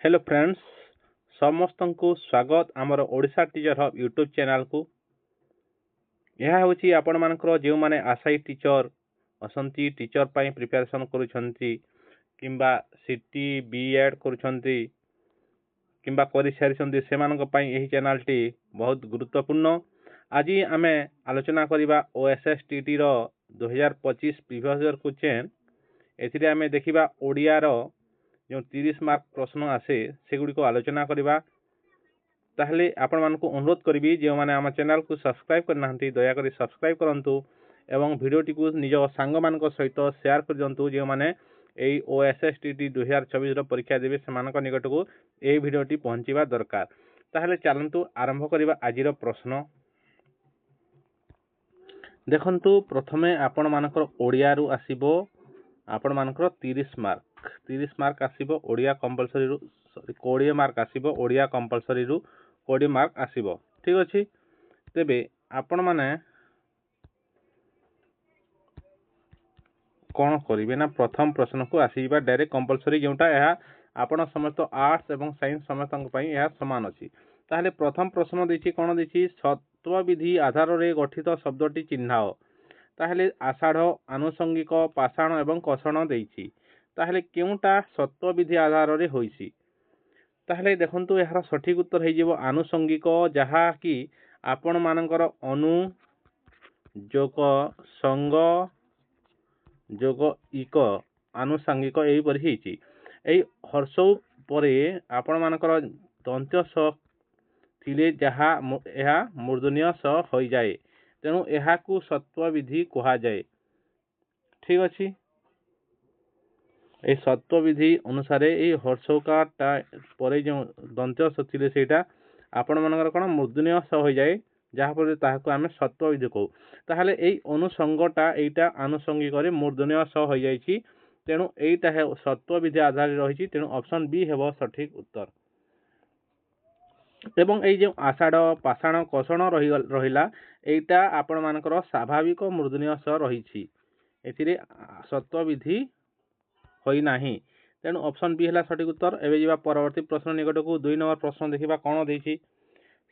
Hello friends समस्त को स्वागत आमर Odisha teacher hub YouTube channel को। यह हूँ आपण मानकर जो माने आशायी टीचर असंती टीचर पाई प्रिपरेशन करुछंती किंबा सिटी बीएड करुछंती किंबा करि सारिछंती सेमानक पाई एही चैनल टी बहुत गुरुत्वपूर्ण। आज आमे आलोचना करिबा ओएसएसटीटी रो 2025 प्रीवियस ईयर क्वेश्चन। एथिरे आमे देखिबा ओडिया रो जो 30 मार्क प्रश्न आसे सेगुड़ी को आलोचना करिबा। ताहले आपण मानकु अनुरोध करिबी जे माने आम चैनल को सब्सक्राइब करना हंती दया करी सब्सक्राइब करंतु एवं वीडियोटी को निज सांग मानक सहित शेयर कर दियंतु जे माने एई ओएसएसटीटी 2024 रो परीक्षा देबे सेमानक निकट को एई वीडियोटी पहुंचीबा दरकार। ताहले चलंतु आरंभ करिबा आजिर प्रश्न। देखंतु प्रथमे आपण मानकर ओडिया रु आसीबो आपण मानकर 30 मार्क आसीबो ओडिया कंपलसरी रु 20 मार्क आसीबो ओडिया कंपलसरी रु 20 मार्क आसीबो। ठीक अछि तेबे आपण माने कोन करिवे ना प्रथम प्रश्न को आसीबा डायरेक्ट कंपलसरी जोटा यह आपण समस्त आर्ट्स एवं साइंस समस्त पई यह समान अछि। ताहले प्रथम प्रश्न देछि कोन देछि सत्व विधि आधार रे गठित शब्दटी चिन्हाओ। ताहले आषाढ़ आनुषंगिक पाषाण एवं कषण देछि। ताहले केउटा सत्व विधि आधार रे होइछि। ताहले देखंतु यार सठिक उत्तर हे जिवो आनुषंगिक जहा कि आपण मानकर अनु जोग संग जोग इक आनुषंगिक एई परि हिछि। एई हर्षौ परे आपण मानकर दंत्य स थिले जहा एहा मूर्धन्य स होई जाए तेणु एहा को सत्व विधि कहा जाए। ठीक अछि ए सत्व विधि अनुसार ए हर्षौका परे जो दंत्य स थिले सेटा आपण मानकर कोन मूर्धन्य स होई जाए जहा पर ताहाको आमे सत्व विधि कहू। ताहले एई अनुसंगटा एटा आनुषंगिक रे मूर्धन्य स होई जाईछि तेणु एटा है सत्व विधि आधार रहिछि तेणु ऑप्शन बी हेबो सठिक उत्तर। एवं एई जो आषाढ़ पाषाण कषण रहिला एटा आपण मानकर स्वाभाविक मूर्धन्य स रहिछि एथिरे सत्व विधि होई नाही तेणु ऑप्शन बी हला सठिक उत्तर। एबे जिबा परवर्ती प्रश्न निकट को 2 नंबर प्रश्न देखिबा कोन देछि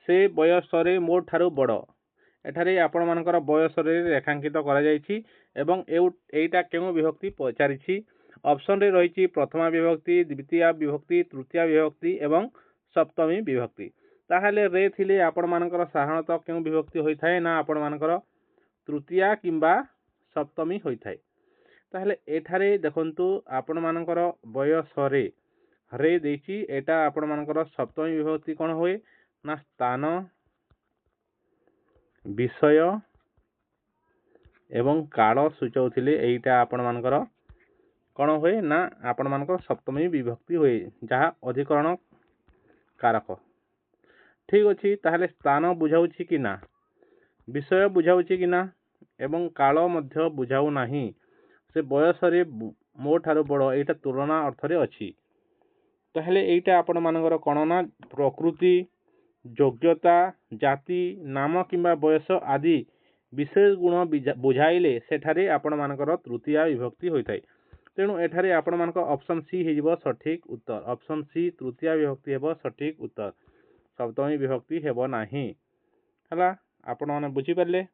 से बयस रे मोर ठारू बड़। एठारे आपण मानकर बयस रे रेखांकित करा जाईछि एवं एटा केउ विभक्ति पचारिछि। ऑप्शन रे रहिछि प्रथमा विभक्ति द्वितीय विभक्ति तृतीय विभक्ति एवं सप्तमी विभक्ति। ताहले रे थिले आपण मानकर साधारणतः केउ विभक्ति होई थाए ना आपण मानकर तृतीय किंबा सप्तमी होई थाए। ताहले एठारे देखंतु आपण मानकर बयस रे देछि एटा आपण मानकर सप्तमी विभक्ति कोन होए ना स्थान विषय एवं काल सूचौथिले एटा आपण मानकर कोन होए ना आपण मानकर सप्तमी विभक्ति होए जहा अधिकरण कारक। ठीक अछि ताहले स्थान बुझाउछि कि ना विषय बुझाउछि कि ना एवं काल मध्य बुझाउ नाही से बयस रे मो ठारू बड़ एटा तुलना अर्थ रे अछि। ताहले एटा आपण मानकर कोन ना प्रकृति योग्यता जाति नाम किंबा बयस आदि विशेष गुण बुझाइले सेठारे आपण मानकर तृतीय विभक्ति होई थाए तेणु एठारे आपण मानकर ऑप्शन सी हेजिबो सठिक उत्तर। ऑप्शन सी तृतीय विभक्ति हेबो सठिक उत्तर सप्तमी विभक्ति हेबो नाही हला आपण माने बुझी परले।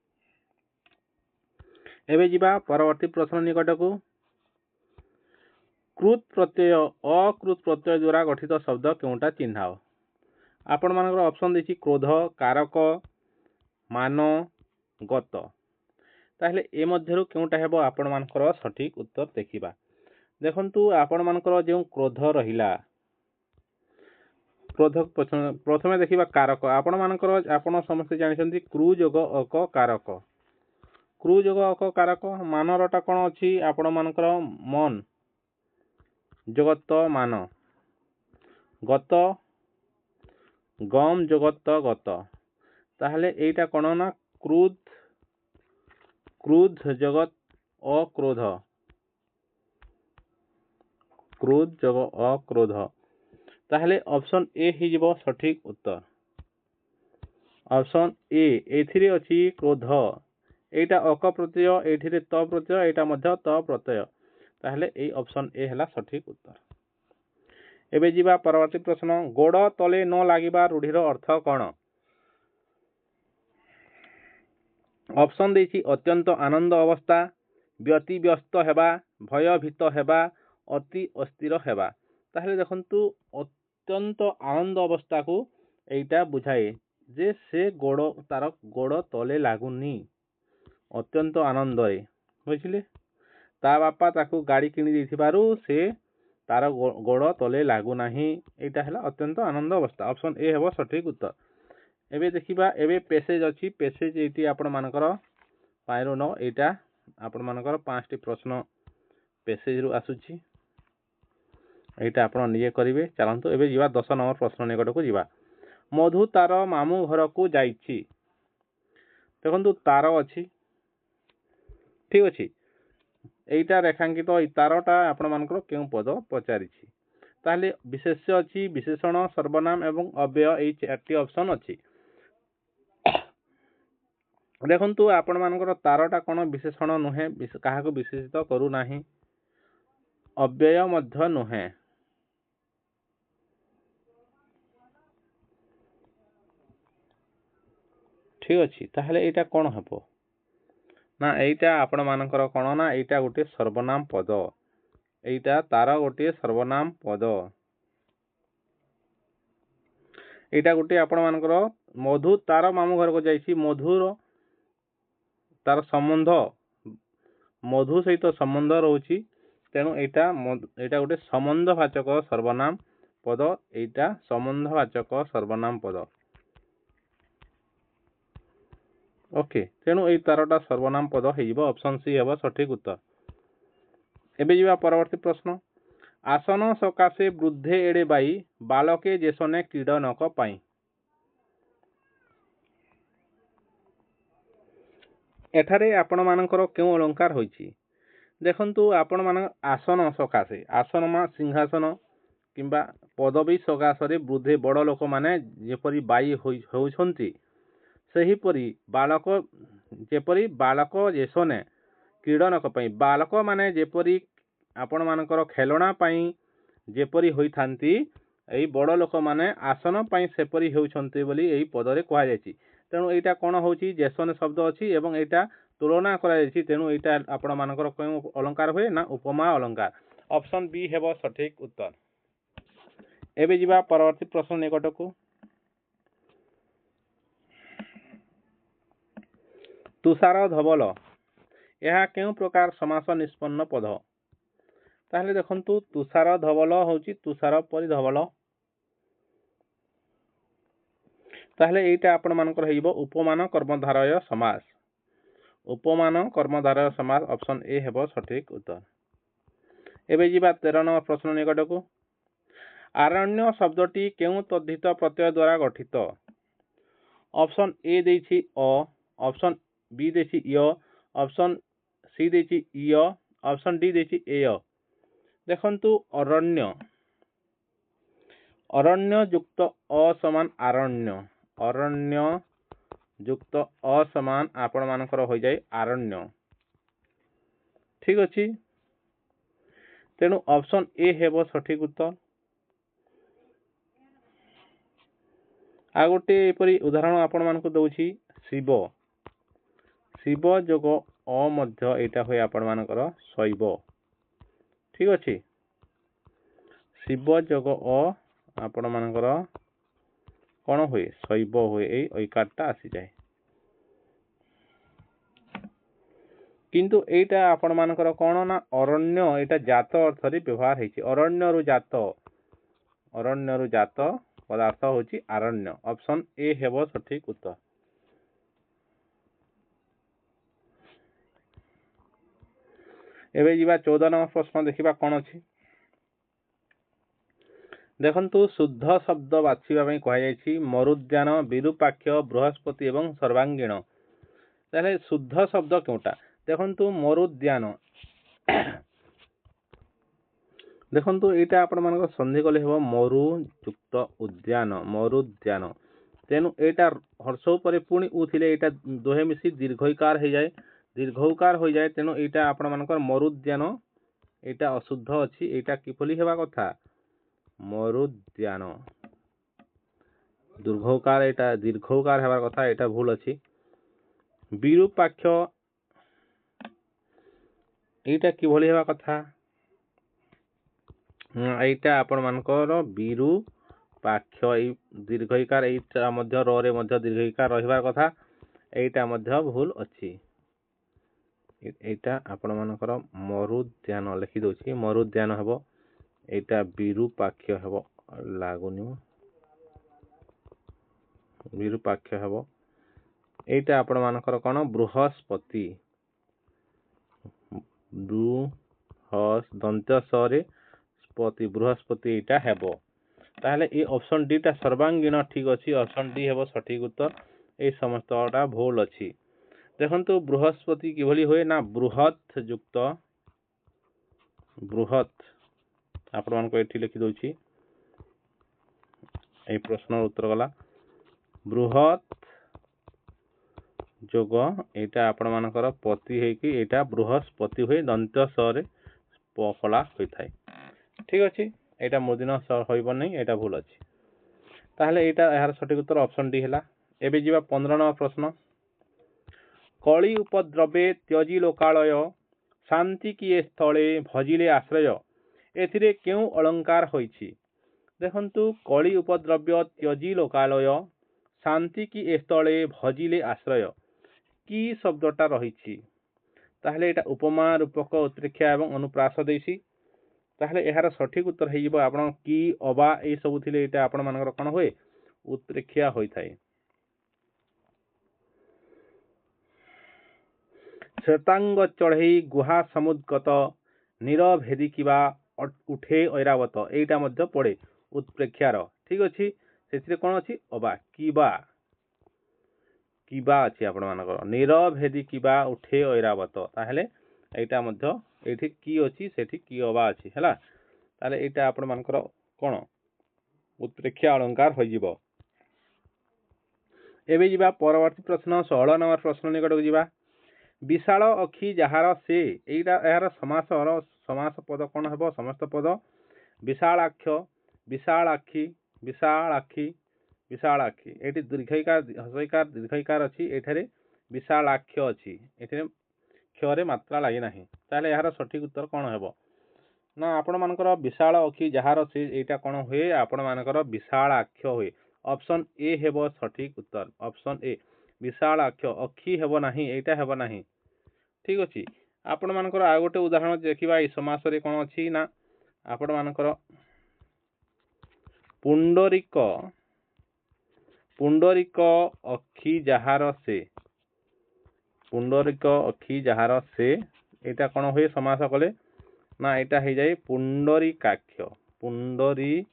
एबे जिबा परवर्ती प्रश्न निकट को कृत प्रत्यय अकृत प्रत्यय द्वारा गठित शब्द केउटा चिन्हाओ। आपण मानकर ऑप्शन देछि क्रोध कारक मान गत। ताहले ए मध्यरु केउटा हेबो आपण मानकर सठिक उत्तर देखिबा। देखंतु आपण मानकर जे क्रोध रहिला क्रोध प्रथमे देखिबा कारक आपण मानकर आपण समस्त जानिसंती क्रू जोग अक कारक क्रू जोग अक कारक मानरटा कोन अछि आपण मानकर मन जगत मान गत गम जगत गत। ताहले एटा कोन ना क्रोध जगत अक्रोध क्रोध जगत अक्रोध। ताहले ऑप्शन ए हि जिवो सठिक उत्तर। ऑप्शन ए एथिरे अछि क्रोध एटा अक प्रत्यय एथिरे त प्रत्यय एटा मध्य त प्रत्यय ताहले ए ऑप्शन ए हला सठिक उत्तर। एबे जीवा परवर्ती प्रश्न गोड़ तले न लागिबा रूढ़ीर अर्थ कौन? ऑप्शन देछि अत्यंत आनंद अवस्था, व्यतिव्यस्त हेबा, भयभीत हेबा, अति अस्थिर हेबा। ताहले देखंतु अत्यंत आनंद अवस्था को एटा बुझाए जे से गोड़ तार गोड़ तले लागुनी, अत्यंत आनंद रे बुझिले। ता बापा ताकू गाड़ी किनी देथिबारु से तार गोड़ तले लागु नाही, एटा हला अत्यंत आनंद अवस्था। ऑप्शन ए हेबो सठिक उत्तर। एबे देखिबा एबे पैसेज अछि, पैसेज एटी आपण मानकर पायरो न एटा आपण मानकर 5टी प्रश्न पैसेज रु आसुछि, एटा आपण निजे करिवे। चलंतु एबे जीवा 10 नंबर प्रश्न निकट को जीवा। मधु तार मामू घर को जाइछि। देखंतु तार अछि, ठीक अछि, एटा रेखांकित तो तारटा आपण मानकर केउ पद पचारिछि। ताहले विशेष्य अछि, विशेषण, सर्वनाम एवं अव्यय एई 4टी ऑप्शन अछि। देखंतु आपण मानकर तारटा कोन विशेषण नुहे, काहा को विशेषित करू नाही, अव्यय मध्य नुहे। ठीक अछि, ताहले एटा कोन हबो ना, एटा आपण मानकर कोन ना, एटा गोटे सर्वनाम पद, एटा तार गोटे सर्वनाम पद, एटा गोटे आपण मानकर मधु तार मामू घर को जाइछि, मधुर तार संबंध मधु सहित संबंध रहउछि, तेणु एटा गोटे संबंधवाचक सर्वनाम पद, एटा संबंधवाचक सर्वनाम पद। ओके, तेणु एई तारटा सर्वनाम पद हेइबो। ऑप्शन सी हेबो सठिक उत्तर। एबे जीवा परवर्ती प्रश्न आसन सकाशे वृद्धे एड़े बाई, बालके जेसने क्रीडनक पाई। एठारे आपण मानकर केउ अलंकार होइछि? देखंतु आपण मान आसन सकाशे, आसन मा सिंहासन किंबा पदवी सकाशरे वृद्धे बड़ लोक माने जेपरि बाई होउछंती, सेहीपरि बालक जेपरि बालक जेसने क्रीडनक पई, बालक माने जेपरि आपण मानकर खेलना पई जेपरि होइथांती, एई बड़ लोक माने आसन पई सेपरि होउछंती बोली एई पदरे कहा जायछि। तेणु एटा कोन होउछि, जेसने शब्द अछि एवं एटा तुलना करा जायछि, तेणु एटा आपण मानकर केउ अलंकार होय ना, उपमा अलंकार। ऑप्शन बी हेबो सठिक उत्तर। एबे जीवा परवर्ती प्रश्न निकट को। तुषार धवल यह केउ प्रकार समास निष्पन्न पद? ताहले देखंतु तुषार धवल होउछि तुषार परि धवल, ताहले एटा आपण मानकर हेइबो उपमान कर्मधारय समास, उपमान कर्मधारय समास। ऑप्शन ए हेबो सठिक उत्तर। एबे जीवा 13 नंबर प्रश्न निकट को। आरण्य शब्दटी केउ तद्धित प्रत्यय द्वारा गठित? ऑप्शन ए देछि अ, ऑप्शन बी देछि य, ऑप्शन सी देछि य, ऑप्शन डी देछि एय। देखंतु अरण्य, अरण्य युक्त अ समान आरण्य, अरण्य युक्त अ समान आपण मानकर हो जाय आरण्य, ठीक अछि। तेणु ऑप्शन ए हेबो सठिक उत्तर। आ गोटे एपरि उदाहरण आपण मानक दउछि शिव, शिव जोग अ मध्य एटा होय आपण मानकर शैव, ठीक अछि। शिव जोग अ आपण मानकर कोन होय, शैव होय, एई ऐकारटा आसी जाय। किंतु एटा आपण मानकर कोन ना अरण्य, एटा जात अर्थ रे व्यवहार हेछि। अरण्य रु जात, अरण्य रु जात पदार्थ होछि आरण्य। ऑप्शन ए हेबो सठिक उत्तर। एबे जीवा 14 नंबर प्रश्न देखिबा कोन अछि। देखंतु शुद्ध शब्द बाछिबा पई कहै जायछि मरुद्यान, विरूपाक्ष, बृहस्पति एवं सर्वांगीण। ताले शुद्ध शब्द केउटा? देखंतु मरुद्यान, देखंतु एटा आपण मानक संधि कले हेबो मरु युक्त उद्यान, मरुद्यान। तेनु एटा हर्ष परे पुणी उ थिले एटा दोहे मिसी दीर्घईकार हे जाय, दीर्घौकार हो जाय, तेनु एटा आपण मानकर मरुद्यान, एटा अशुद्ध अछि। एटा किपली हेबा कथा ମରୁଦ୍ୟାନ। ଦୀର୍ଘକାର ଏଇଟା ଦୀର୍ଘକାର ହେବାର କଥା, ଏଇଟା ଭୁଲ ଅଛି। ବିରୂପାକ୍ଷ এইটা কিভাবে ହେବା କଥା? এইটা ଆପଣ ମାନଙ୍କର ବିରୂପାକ୍ଷ, এই ଦୀର୍ଘଇକାର এইଟା ମଧ୍ୟ ରରେ ମଧ୍ୟ ଦୀର୍ଘଇକାର ରହିବା କଥା, এইଟା ମଧ୍ୟ ଭୁଲ ଅଛି। এইଟା ଆପଣ ମାନଙ୍କର ମରୁଦ୍ୟାନ ଲେଖି ଦଉଛି, ମରୁଦ୍ୟାନ ହେବ, এইଟା ବିରୂପାକ୍ଷ ହେବ, ଲାଗୁନି ବିରୂପାକ୍ଷ ହେବ। এইଟା ଆପଣ ମାନଙ୍କର କଣ? ବୃହସ୍ପତି, ଦନ୍ତ୍ୟ ସ୍ପତି, ବୃହସ୍ପତି এইটা ହେବ। তাহলে এই অপশন ডি টা সর্বাঙ্গীন ঠিক ଅଛି, অপশন ডি ହେବ সঠিক উত্তর। এই ସମସ୍ତটা ভুল ଅଛି। দেখন্তু বৃহস্পতি কিভাবে ହୁଏ না বৃহৎ যুক্ত বৃহৎ, ଆପଣମାନଙ୍କୁ ଏଠି ଲେଖି ଦଉଛି, এই প্রশ্নর উত্তর গলা বৃহৎ যোগ এইটা ଆପଣ ମାନଙ୍କର ପତି ହେଇକି এইଟା ବୃହସ୍ପତି ହୁଏ, ଦନ୍ତ୍ୟ ସରେ ଫଳା ହୋଇଥାଏ। ঠিক ଅଛି, এইটা ମୂର୍ଧন্য ସ হইব নাই, এইটা ভুল ଅଛି। তাহলে এইটা এହାର সঠিক উত্তর অপশন ডি ହେଲା। ଏବେ ଯିବା 15 নম্বর প্রশ্ন। কଳି উপদ্রবে ত্যজি লোকালয়, শান্তি কিଏ স্থଳେ ভজিলে আশ্রୟ, এଥିରେ କେଉଁ অলঙ্কার ହୋଇଛି? ଦେଖନ୍ତୁ କଳି ଉପଦ୍ରବ୍ୟ ତ୍ୟଜି ଲୋକାଲୟ, ଶାନ୍ତି କି ଏ ସ୍ଥଳେ ଭଜିଲେ ଆଶ୍ରୟ, কি শব্দটা ରହିଛି? তাহলে এটা উপমা, রূপক, উৎপ্রেক্ষা এবং অনুপ্রাস ଦେଇଛି। তাহলে এହାର সঠিক উত্তর ହେଇଯିବ ଆପଣ কি, অবা, এই ସବୁ ଥିଲେ এটা ଆପଣ ମାନଙ୍କର କଣ ହୁଏ? উৎপ্রেক্ষা ହୋଇଥାଏ। শ্বেতাঙ্গ চঢ়েଇ গুহা সমুদ্গତ, নীরভেଦି কিবা উঠে ঐরাবତ, এইটা ମଧ୍ୟ ପଡେ উৎপ্রেক্ষাର। ঠিক ଅଛି, ସେଥିରେ କଣ ଅଛି? ଅବା, କିବା, কিবা ଅଛି ଆପଣ ମାନଙ୍କର, নীরভেদি কিবা উঠে ঐরাবত, তাহলে এইটা ମଧ୍ୟ এইଠି কি ଅଛି, ସେଠି কি ଅବା ଅଛି ହେଲା। তাহলে এইটা ଆପଣ ମାନଙ୍କର କଣ? উৎপ্রেক্ষা অলঙ্কার ହୋଇଯିବ। ଏବେ ଯିବା ପରବର୍ତ୍ତୀ ପ୍ରଶ୍ନ, 16 নম্বର ପ୍ରଶ୍ନ ନିକଟକୁ ଯିବା। ବିଶାଳ ଅଖି ଯାହାର ସେ, এইটা ଏହାର ସମାସ ପଦ କଣ ହେବ? ସମସ୍ତ ପଦ। ବିଶାଳାକ୍ଷ, ବିଶାଳାକ୍ଷୀ, ବିଶାଳାକ୍ଷୀ, ବିଶାଳାକ୍ଷୀ, ଏଠି ଦୀର୍ଘଇକାର ହ୍ରସ୍ୱଇକାର ଦୀର୍ଘଇକାର ଅଛି, ଏଠାରେ ବିଶାଳାକ୍ଷ ଅଛି, ଏଠାରେ କ୍ଷରେ ମାତ୍ରା ଲାଗି ନାହିଁ। ତାହେଲେ ଏହାର ସଠିକ ଉତ୍ତର କଣ ହେବ? ନା ଆପଣ ମାନଙ୍କର ବିଶାଳ ଅଖି ଯାହାର ସେ, এইଟା କଣ ହୁଏ? ଆପଣ ମାନଙ୍କର ବିଶାଳାକ୍ଷ ହୁଏ। ଅପସନ ଏ ହେବ ସଠିକ ଉତ୍ତର, ଅପସନ ଏ ବିଶାଳାକ୍ଷ। ଅଖି ହେବ ନାହିଁ, এইଟା ହେବ ନାହିଁ। ঠিক ଅଛି, ଆପଣ ମାନଙ୍କର ଆଉ ଗୋଟେ ଉଦାହରଣ ଦେଖିବା। এই ସମାସରେ କଣ ଅଛି ନା ଆପଣ ମାନଙ୍କର ପୁଣ୍ଡରିକ, ପୁଣ୍ଡରିକ ଅଖି ଯାହାର ସେ, ପୁଣ୍ଡରିକ ଅଖି ଯାହାର ସେ, এইটা କଣ ହୁଏ ସମାସ କଲେ? ନା এইটা ହେଇଯାଏ ପୁଣ୍ଡରୀକାକ୍ଷ, ପୁଣ୍ଡରୀକାକ୍ଷ।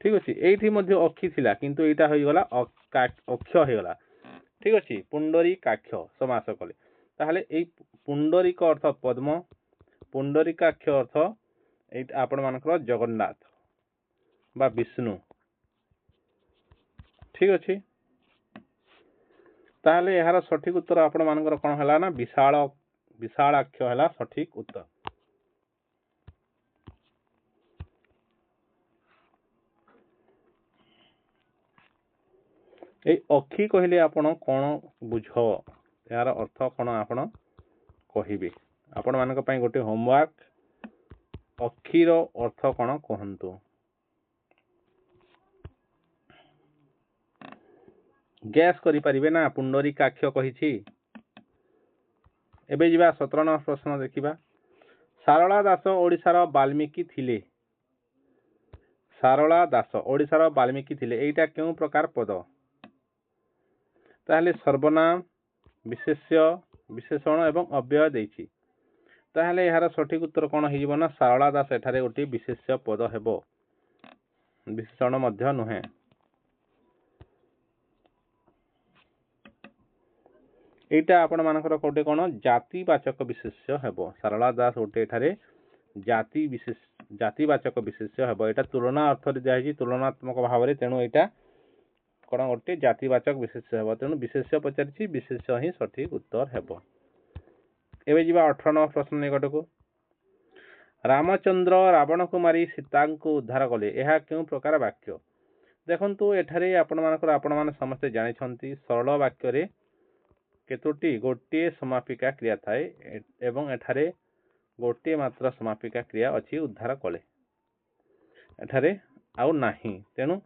ঠিক ଅଛି, এইଠି ମଧ୍ୟ ଅଖି ଥିଲା କିନ୍ତୁ এইଟା ହେଇଗଲା ଅକ୍ଷ ହେଇଗଲା। ঠিক ଅଛି, পুণ্ডরীকাক্ষ সমাস কলে। তাহলে এই পুণ্ডরিক অর্থ পদ্ম, পুণ্ডরীকাক্ষ অর্থ এইটা আপন মানকৰ জগন্নাথ বা বিষ্ণু। ঠিক ଅଛି, তাহলে এହାର সঠিক উত্তর আপন মানকৰ কোন হলা না বিশাଳାক্ষ ହେଲା সঠিক উত্তর। এই অক্ষী কহিলে ଆପଣ কোন বুঝ, এହାର অর্থ কোন ଆପଣ କହିବେ। ଆପଣ ମାନଙ୍କ ପାଇଁ ଗୋଟେ হোমওয়ার্ক, অক্ষীର অর্থ কোন কহନ୍ତୁ। গ্যাস କରି ପାରିବେ ନା পুণ্ডରୀকাক্ଷ କହିଛି। ଏବେ ଯିବା 17 নম্বର ପ୍ରଶ୍ନ ଦେଖିବା। ସାରଳା ଦାସ ଓଡ଼ିଶାର ବାଲ୍ମୀକି ଥିଲେ, ସାରଳା ଦାସ ଓଡ଼ିଶାର ବାଲ୍ମୀକି ଥିଲେ, এইটা କେଉଁ ପ୍ରକାର ପଦ? তাহলে সর্বনাম, বিশেষ্য, বিশেষণ এবং অব্যয় ଦେଇଛି। তাহলে এହାର সঠিক উত্তর কোন ହେଇଯିବ না ସାରଳା ଦାସ ଏଠାରେ ଗୋଟେ ବିଶେଷ୍ୟ ପଦ ହେବ, ବିଶେଷଣ ମଧ୍ୟ ନୁହେଁ। এইটা ଆପଣ ମାନଙ୍କର କୋଟେ কোন ଜାତିବାଚକ ବିଶେଷ୍ୟ ହେବ। ସାରଳା ଦାସ ଗୋଟେ ଏଠାରେ ଜାତିବାଚକ ବିଶେଷ୍ୟ ହେବ। এটা ତୁଳନା ଅର୍ଥରେ ଦିଆଯାଇଛି, ତୁଳନାତ୍ମକ ଭାବରେ, ତେଣୁ এইটা কোন ଗୋଟେ ଜାତିବାଚକ ବିଶେଷ୍ୟ ହେବ। ତେଣୁ ବିଶେଷ୍ୟ ପଚାରିଛି, ବିଶେଷ୍ୟ ହିଁ ସଠିକ ଉତ୍ତର ହେବ। ଏବେ ଯିବା 18 নম্বর ପ୍ରଶ୍ନ ନିକଟକୁ। रामचंद्र रावण को मारी सीता को उद्धार कले यह क्यों प्रकार वाक्य देखंतु एठारे आपण माने समस्ते जानिछंती सरल वाक्य रे केतोटी गोटे समापिका क्रिया थाए एवं एठारे गोटे मात्र समापिका क्रिया अछि उद्धार कले एठारे आउ नाही तेनु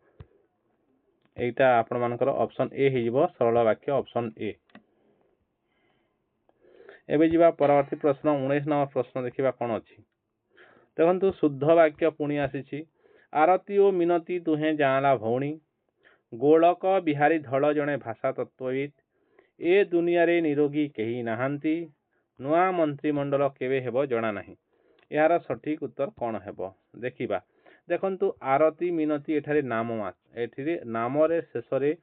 एटा आपण मानकर ऑप्शन ए हिजिबो सरल वाक्य ऑप्शन ए। एबे जिबा परवर्ती प्रश्न 19 नंबर प्रश्न देखिबा कोन अछि देखंतु शुद्ध वाक्य पुणी आसीछि आरती और मिनती दुहे जांला भौणी गोलक बिहारी धड़ जणे भाषा तत्वविद ए दुनिया रे निरोगी केही नाहांती नुआ मंत्रिमंडल केवे हेबो जणा नाही यार सठिक उत्तर कोन हेबो देखिबा देखंतु आरती मिनती एठारे नाम एठिरे नाम रे शेष रे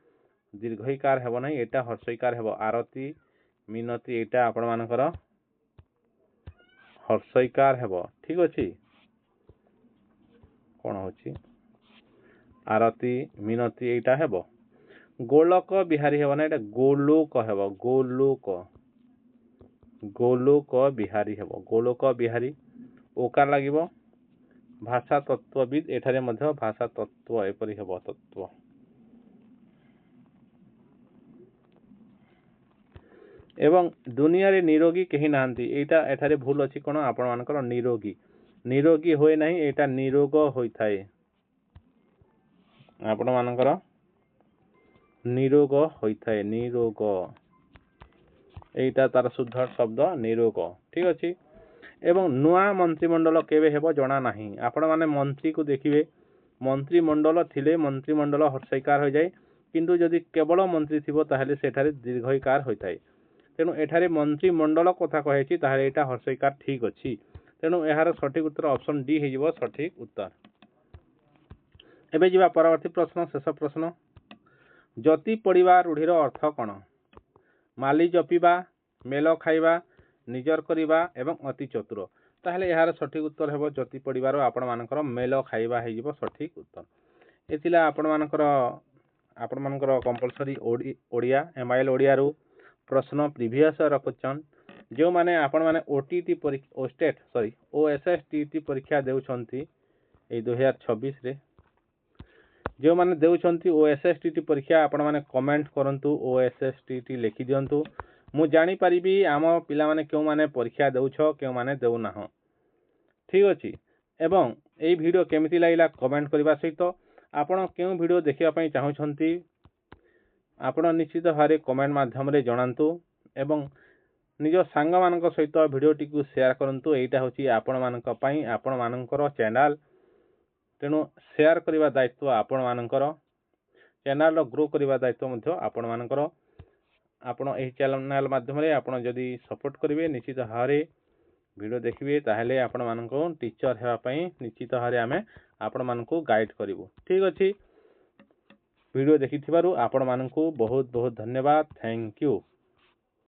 दीर्घईकार हेबो नाही एटा हर्षईकार हेबो आरती मिनती एटा आपण मानकर हर्षईकार हेबो ठीक अछि कोन होछि आरती मिनती एटा हेबो गोलक बिहारी हेबो ना एटा गोलोक हेबो गोलोक बिहारी हेबो गोलोक बिहारी ओकार लागिबो भाषा तत्वविद एठारे मध्य भाषा तत्व एपरि हेबो तत्व एवं दुनिया रे निरोगी केही नाहंती एटा एठारे भूल अछि कोन आपण मानकर निरोगी निरोगी होय नाही एटा निरोग होय थाए आपण मानकर निरोग होय थाए निरोग एटा तार शुद्ध शब्द निरोग ठीक अछि एवं नुआ मंत्रिमंडल केवे हेबो जणा नाही आपण माने मंत्री को देखिबे मंत्रिमंडल थिले मंत्रिमंडल हर्षईकार हो जाय किंतु जदि केवल मंत्री थिबो ताहेले सेठारे दीर्घईकार होय थाए तेणु एठारे मंत्रिमंडल कथा कहेछि ताहेले एटा हर्षईकार ठीक अछि तेणु एहार सठिक उत्तर ऑप्शन डी हिजिबो सठिक उत्तर। एबे जिबा परवर्ती प्रश्न शेष प्रश्न जति पड़िबा रूढ़ीर अर्थ कोन माली जपिबा मेल खाइबा निजर करिबा एवं अति चतुर ताहले यार सठिक उत्तर हेबो जति पड़िबार आपण मानकर मेल खाइबा हेजिबो सठिक उत्तर एथिला आपण मानकर कंपलसरी ओडिया एमआईएल ओडिया रू प्रश्न प्रीवियस रखुछन जो माने आपण माने ओटीटी ओएसएसटीटी परीक्षा देउछंती ए 2026 रे जो माने देउछंती ओएसएसटीटी परीक्षा आपण माने कमेंट करंतु ओएसएसटीटी लिखि दियंतु मु जानि परिबी आम पिला माने क्यों माने परीक्षा देउछ क्यों माने देउ ना ठीक अछि एवं एई वीडियो केमिति लागिला कमेंट करबा सहित आपण क्यों वीडियो देखिबा पई चाहुछंती आपण निश्चित भारे कमेंट माध्यम रे जणांतु एवं निज सांग मानक सहित वीडियो टिकु शेयर करंतु एटा होची आपण मानक पई आपण मानकर चैनल तेणु शेयर करबा दायित्व आपण मानकर चैनल ग्रो करबा दायित्व मध्ये आपण मानकर आपण एही चैनल माध्यम रे आपण जदी सपोर्ट करिवे निश्चित भारे वीडियो देखिबे ताहले आपण मानको टीचर हेबा पई निश्चित भारे आमे आपण मानको गाइड करिवो ठीक अछि वीडियो देखिथिबारु आपण मानको बहुत बहुत धन्यवाद थैंक यू।